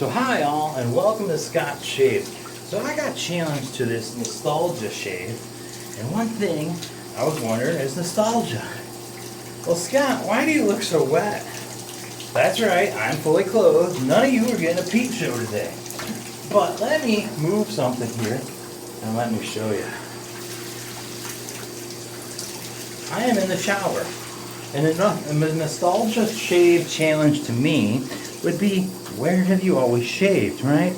So hi all, and welcome to Scott Shave. So I got challenged to this nostalgia shave, and one thing I was wondering is nostalgia. Well, Scott, why do you look so wet? That's right, I'm fully clothed. None of you are getting a peep show today. But let me move something here, and let me show you. I am in the shower, and a nostalgia shave challenge to me would be, where have you always shaved, right?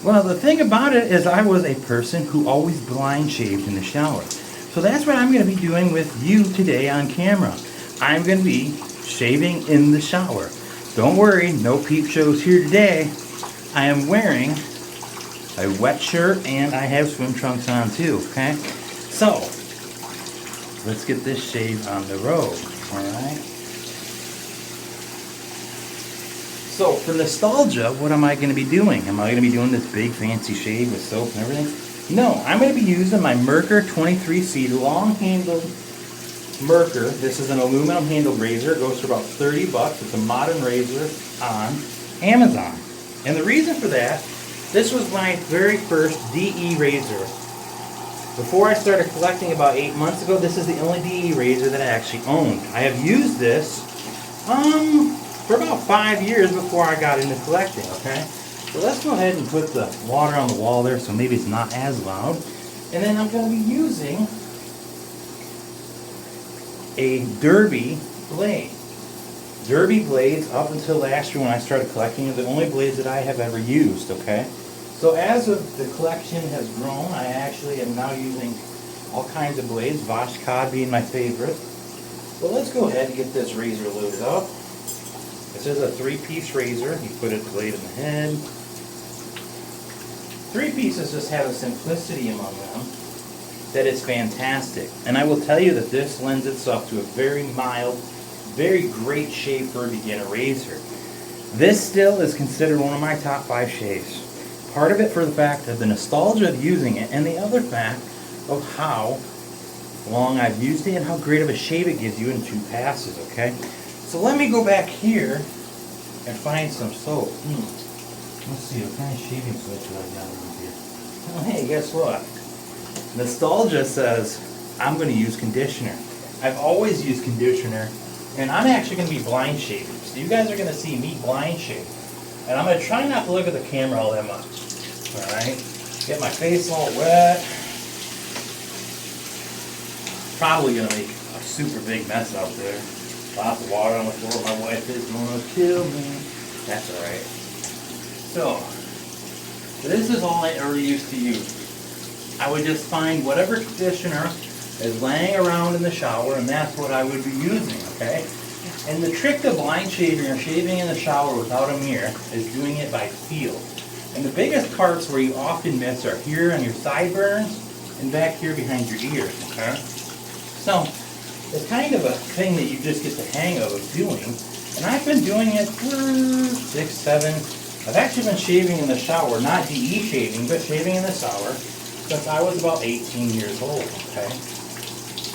Well, the thing about it is I was a person who always blind shaved in the shower. So that's what I'm going to be doing with you today on camera. I'm going to be shaving in the shower. Don't worry, no peep shows here today. I am wearing a wet shirt and I have swim trunks on too, okay? So, let's get this shave on the road, alright? So, for nostalgia, what am I going to be doing? Am I going to be doing this big fancy shave with soap and everything? No, I'm going to be using my Merkur 23C long-handled Merkur. This is an aluminum handled razor. It goes for about 30 bucks. It's a modern razor on Amazon. And the reason for that, this was my very first DE razor. Before I started collecting about 8 months ago, this is the only DE razor that I actually owned. I have used this for about 5 years before I got into collecting, okay? So let's go ahead and put the water on the wall there so maybe it's not as loud. And then I'm going to be using a Derby blade. Derby blades, up until last year when I started collecting, are the only blades that I have ever used, okay? So as of the collection has grown, I actually am now using all kinds of blades, Vashkod being my favorite. Well, let's go ahead and get this razor loaded up. This is a 3-piece razor. You put a blade in the head. 3 pieces just have a simplicity among them that is fantastic. And I will tell you that this lends itself to a very mild, very great shave for a beginner razor. This still is considered one of my top 5 shaves. Part of it for the fact of the nostalgia of using it, and the other fact of how long I've used it and how great of a shave it gives you in 2 passes, okay? So let me go back here and find some soap. Let's see, what kind of shaving soap do I got around here? Oh, hey, guess what? Nostalgia says I'm going to use conditioner. I've always used conditioner, and I'm actually going to be blind shaving. So you guys are going to see me blind shave. And I'm going to try not to look at the camera all that much. Alright? Get my face all wet. Probably going to make a super big mess out there. Lots of water on the floor. My wife is going to kill me. That's alright. So, this is all I ever used to use. I would just find whatever conditioner is laying around in the shower, and that's what I would be using, okay? And the trick to blind shaving or shaving in the shower without a mirror is doing it by feel. And the biggest parts where you often miss are here on your sideburns and back here behind your ears, okay? So, it's kind of a thing that you just get the hang of doing. And I've been doing it for 6, 7. I've actually been shaving in the shower, not DE shaving, but shaving in the shower since I was about 18 years old, okay?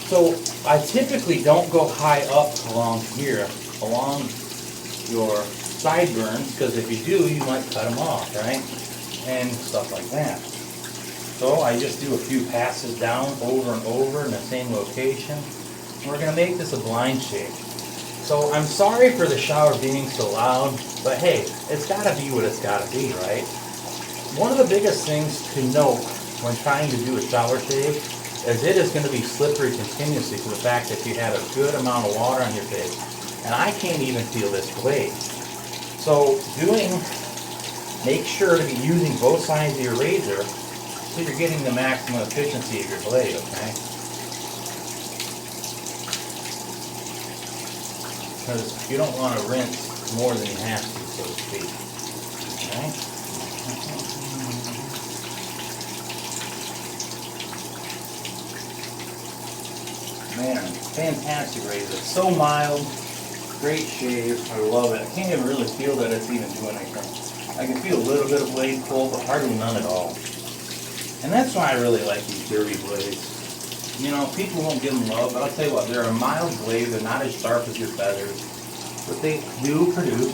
So I typically don't go high up along here, along your sideburns, because if you do, you might cut them off, right? And stuff like that. So I just do a few passes down over and over in the same location. We're going to make this a blind shave. So I'm sorry for the shower being so loud, but hey, it's got to be what it's got to be, right? One of the biggest things to note when trying to do a shower shave is it is going to be slippery continuously for the fact that you have a good amount of water on your face. And I can't even feel this blade. So make sure to be using both sides of your razor so you're getting the maximum efficiency of your blade, okay? Because you don't want to rinse more than you have to, so to speak. Okay? Man, fantastic razor. So mild, great shave. I love it. I can't even really feel that it's even doing anything. I can feel a little bit of blade pull, but hardly none at all. And that's why I really like these Derby blades. You know, people won't give them love, but I'll tell you what, they're a mild blade. They're not as sharp as your feathers, but they do produce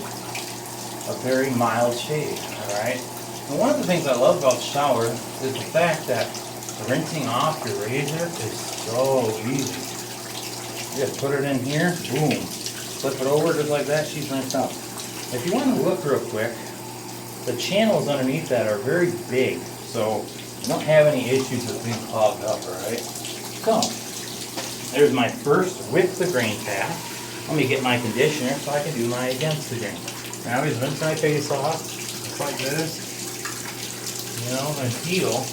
a very mild shave, alright? And one of the things I love about the shower is the fact that rinsing off your razor is so easy. You just put it in here, boom, flip it over just like that, she's rinsed out. If you want to look real quick, the channels underneath that are very big, so you don't have any issues with being clogged up, alright? So, there's my first with the grain path. Let me get my conditioner so I can do my against the grain. Now I always rinse my face off, just like this, you know, and feel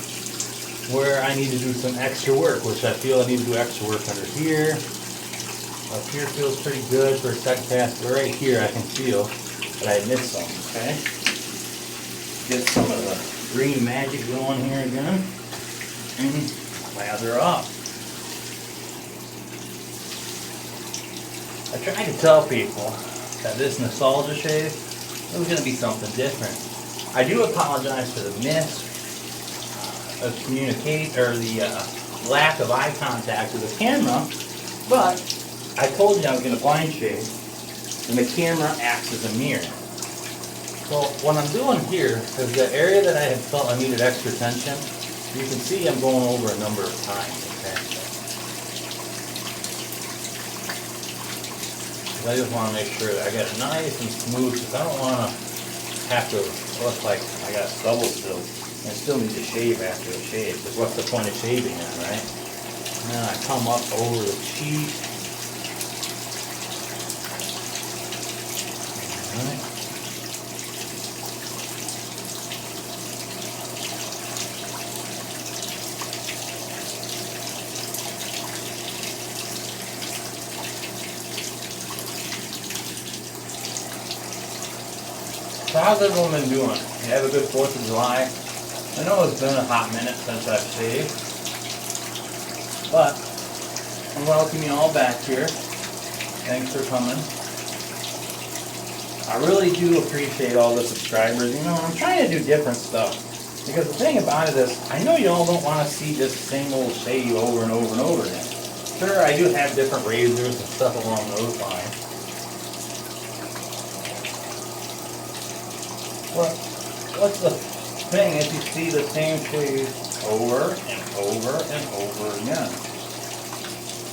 where I need to do some extra work, which I feel I need to do extra work under here. Up here feels pretty good for a second pass, but right here I can feel that I missed something, okay? Get some of the green magic going here again, and lather up. I tried to tell people that this nostalgia shave, it was going to be something different. I do apologize for the miss of the lack of eye contact with the camera, but I told you I was going to blind shave, and the camera acts as a mirror. So what I'm doing here is the area that I had felt I needed extra attention, you can see I'm going over a number of times, okay? I just want to make sure that I get it nice and smooth, because I don't want to have to look like I got stubble still. I still need to shave after the shave, because what's the point of shaving then, right? And then I come up over the cheek. Alright. So how's everyone been doing? You have a good 4th of July? I know it's been a hot minute since I've shaved, but I welcome you all back here. Thanks for coming. I really do appreciate all the subscribers. You know, I'm trying to do different stuff, because the thing about it is, I know you all don't want to see this same old shave over and over and over again. Sure, I do have different razors and stuff along those lines. Well, what's the thing if you see the same shave over and over and over again?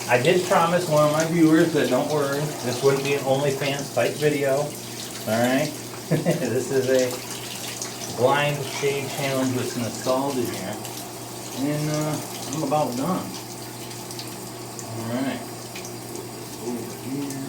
I did promise one of my viewers that don't worry, this wouldn't be an OnlyFans type video. Alright? This is a blind shave challenge with nostalgia here. And I'm about done. Alright. Over here.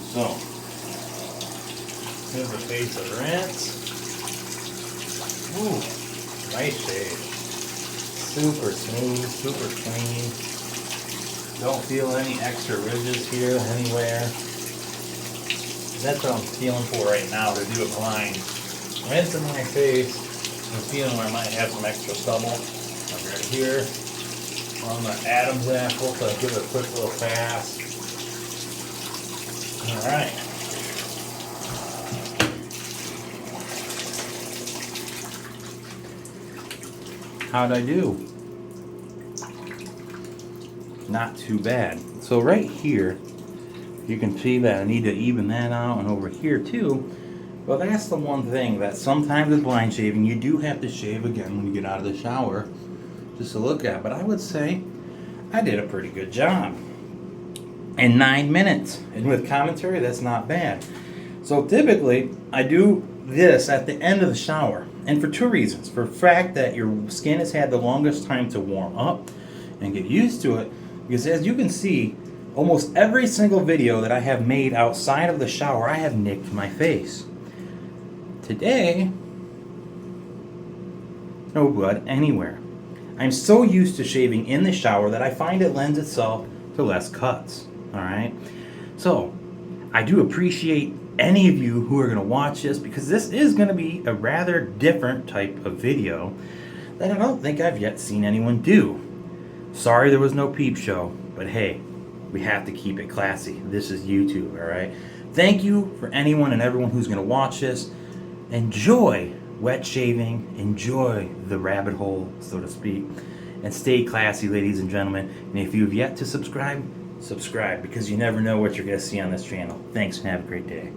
So, give the face a rinse. Ooh, nice shave. Super smooth, super clean. Don't feel any extra ridges here anywhere. That's what I'm feeling for right now to do it blind. Rinsing my face. I'm feeling where I might have some extra stubble. Like right here on the Adam's apple, so I'll give it a quick little pass. Alright. How'd I do? Not too bad. So right here, you can see that I need to even that out, and over here too. Well, that's the one thing that sometimes with blind shaving, you do have to shave again when you get out of the shower, just to look at. But I would say I did a pretty good job. In 9 minutes. And with commentary, that's not bad. So typically, I do this at the end of the shower. And for 2 reasons. For the fact that your skin has had the longest time to warm up and get used to it. Because as you can see, almost every single video that I have made outside of the shower, I have nicked my face. Today, no blood anywhere. I'm so used to shaving in the shower that I find it lends itself to less cuts. Alright, so I do appreciate any of you who are going to watch this, because this is going to be a rather different type of video that I don't think I've yet seen anyone do. Sorry there was no peep show, but hey, we have to keep it classy. This is YouTube, alright? thank you for anyone and everyone who's going to watch this. Enjoy wet shaving, enjoy the rabbit hole, so to speak, and stay classy, ladies and gentlemen. And if you've yet to subscribe, subscribe, because you never know what you're going to see on this channel. Thanks and have a great day.